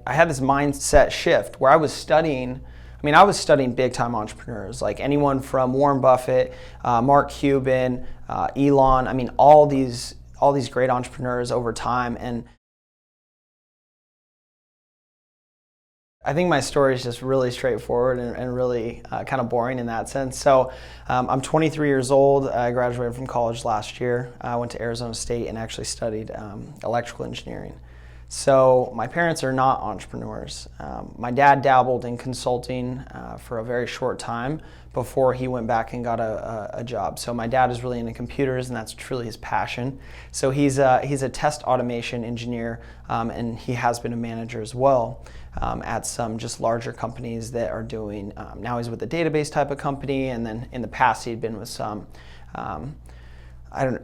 I had this mindset shift where I was studying big time entrepreneurs, like anyone from Warren Buffett, Mark Cuban, Elon, all these great entrepreneurs over time. And I think my story is just really straightforward and really kind of boring in that sense. So I'm 23 years old. I graduated from college last year. I went to Arizona State and actually studied electrical engineering. So my parents are not entrepreneurs. My dad dabbled in consulting for a very short time before he went back and got a job. So my dad is really into computers, and that's truly his passion. So he's a test automation engineer, and he has been a manager as well at some just larger companies that are doing, now he's with a database type of company, and then in the past he'd been with some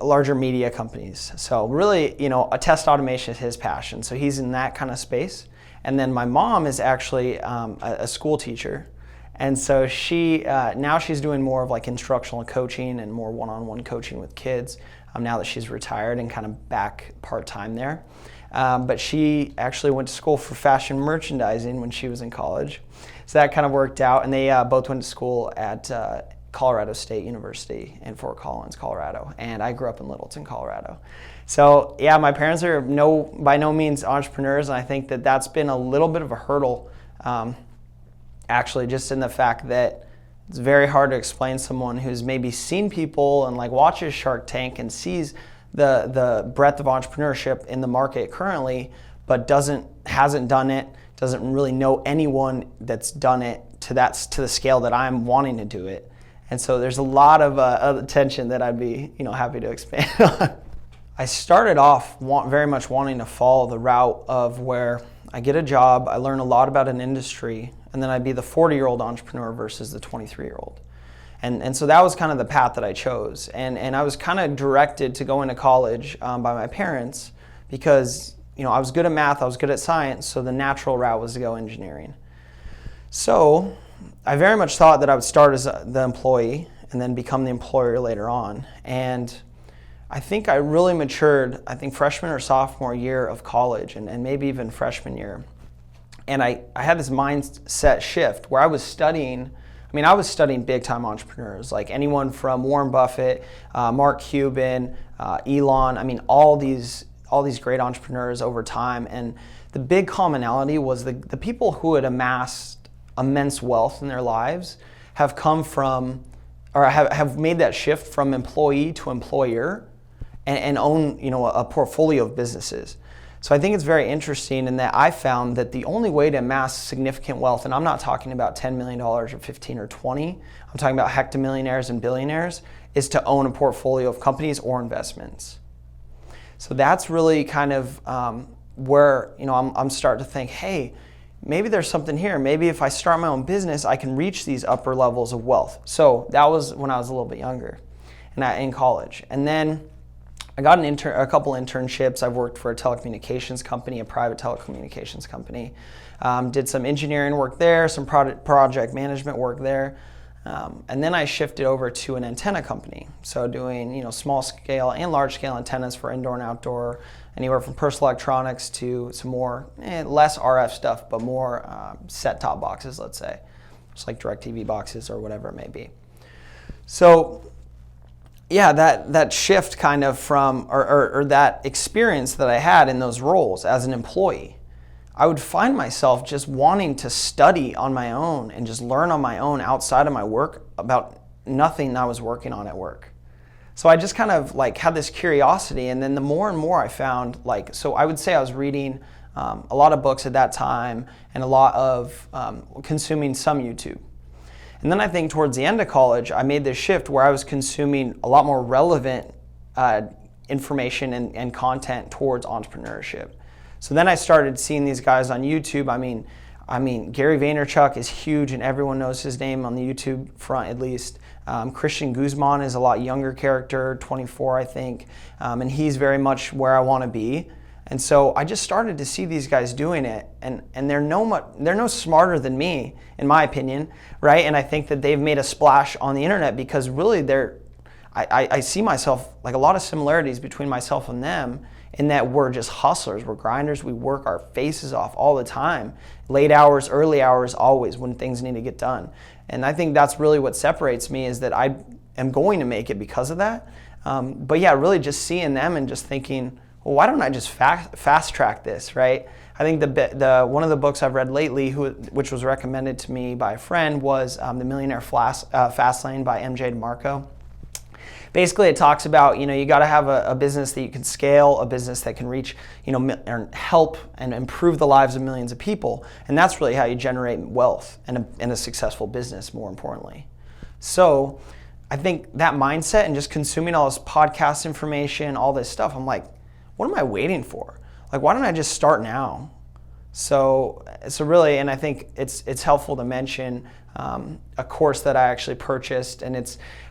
larger media companies. So really, a test automation is his passion. So he's in that kind of space. And then my mom is actually a school teacher. And so now she's doing more of like instructional coaching and more one-on-one coaching with kids now that she's retired and kind of back part-time there. But she actually went to school for fashion merchandising when she was in college. So that kind of worked out. And they both went to school at Colorado State University in Fort Collins, Colorado, and I grew up in Littleton, Colorado. So yeah, my parents are by no means entrepreneurs, and I think that that's been a little bit of a hurdle, actually, just in the fact that it's very hard to explain to someone who's maybe seen people and like watches Shark Tank and sees the breadth of entrepreneurship in the market currently, but hasn't done it, doesn't really know anyone that's done it to the scale that I'm wanting to do it. And so there's a lot of attention that I'd be happy to expand on. I started off very much wanting to follow the route of where I get a job, I learn a lot about an industry, and then I'd be the 40-year-old entrepreneur versus the 23-year-old. And so that was kind of the path that I chose. And I was kind of directed to go into college by my parents because I was good at math, I was good at science, so the natural route was to go engineering. So I very much thought that I would start as the employee and then become the employer later on. And I think I really matured, freshman or sophomore year of college and maybe even freshman year. And I had this mindset shift where I was studying big time entrepreneurs, like anyone from Warren Buffett, Mark Cuban, Elon, all these great entrepreneurs over time. And the big commonality was the people who had amassed immense wealth in their lives have come from, or have made that shift from employee to employer and own, a portfolio of businesses. So I think it's very interesting in that I found that the only way to amass significant wealth, and I'm not talking about $10 million or 15 or 20, I'm talking about hectomillionaires and billionaires, is to own a portfolio of companies or investments. So that's really kind of where, I'm starting to think, hey, maybe there's something here. Maybe if I start my own business, I can reach these upper levels of wealth. So that was when I was a little bit younger and in college. And then I got a couple internships. I've worked for a telecommunications company, a private telecommunications company. Did some engineering work there, some project management work there. And then I shifted over to an antenna company. So doing small scale and large scale antennas for indoor and outdoor, anywhere from personal electronics to some more, less RF stuff, but more set-top boxes, let's say. Just like DirecTV boxes or whatever it may be. So yeah, that shift kind of from, or that experience that I had in those roles as an employee, I would find myself just wanting to study on my own and just learn on my own outside of my work about nothing I was working on at work. So I just kind of had this curiosity, and then the more and more I found, so I would say I was reading a lot of books at that time and a lot of consuming some YouTube. And then I think towards the end of college, I made this shift where I was consuming a lot more relevant information and content towards entrepreneurship. So then I started seeing these guys on YouTube. Gary Vaynerchuk is huge and everyone knows his name on the YouTube front at least. Christian Guzman is a lot younger character, 24 I think, and he's very much where I want to be. And so I just started to see these guys doing it, and they're no smarter than me, in my opinion, right? And I think that they've made a splash on the internet because really I see myself, a lot of similarities between myself and them in that we're just hustlers, we're grinders, we work our faces off all the time. Late hours, early hours, always when things need to get done. And I think that's really what separates me, is that I am going to make it because of that. But yeah, really just seeing them and just thinking, well, why don't I just fast track this, right? I think one of the books I've read lately, which was recommended to me by a friend, was The Millionaire Fast Lane by MJ DeMarco. Basically, it talks about, you got to have a business that you can scale, a business that can reach, or help and improve the lives of millions of people. And that's really how you generate wealth and a successful business, more importantly. So I think that mindset and just consuming all this podcast information, all this stuff, I'm like, what am I waiting for? Like, why don't I just start now? So really, and I think it's helpful to mention a course that I actually purchased, and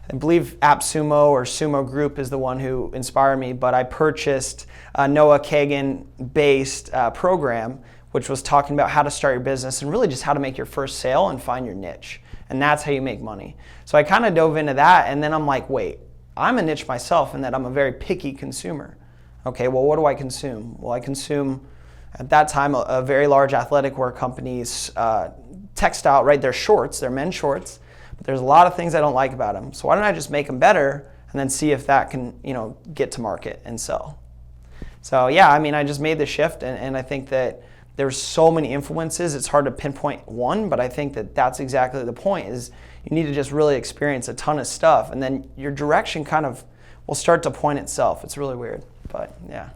I believe AppSumo or Sumo Group is the one who inspired me, but I purchased a Noah Kagan-based program, which was talking about how to start your business and really just how to make your first sale and find your niche. And that's how you make money. So I kind of dove into that, and then I'm like, wait, I'm a niche myself in that I'm a very picky consumer. Okay, well, what do I consume? Well, I consume, at that time, a very large athletic wear company's textile, right? They're shorts, they're men's shorts. But there's a lot of things I don't like about them. So why don't I just make them better and then see if that can, get to market and sell? So yeah, I just made the shift, and I think that there's so many influences, it's hard to pinpoint one, but I think that that's exactly the point, is you need to just really experience a ton of stuff, and then your direction kind of will start to point itself. It's really weird, but yeah.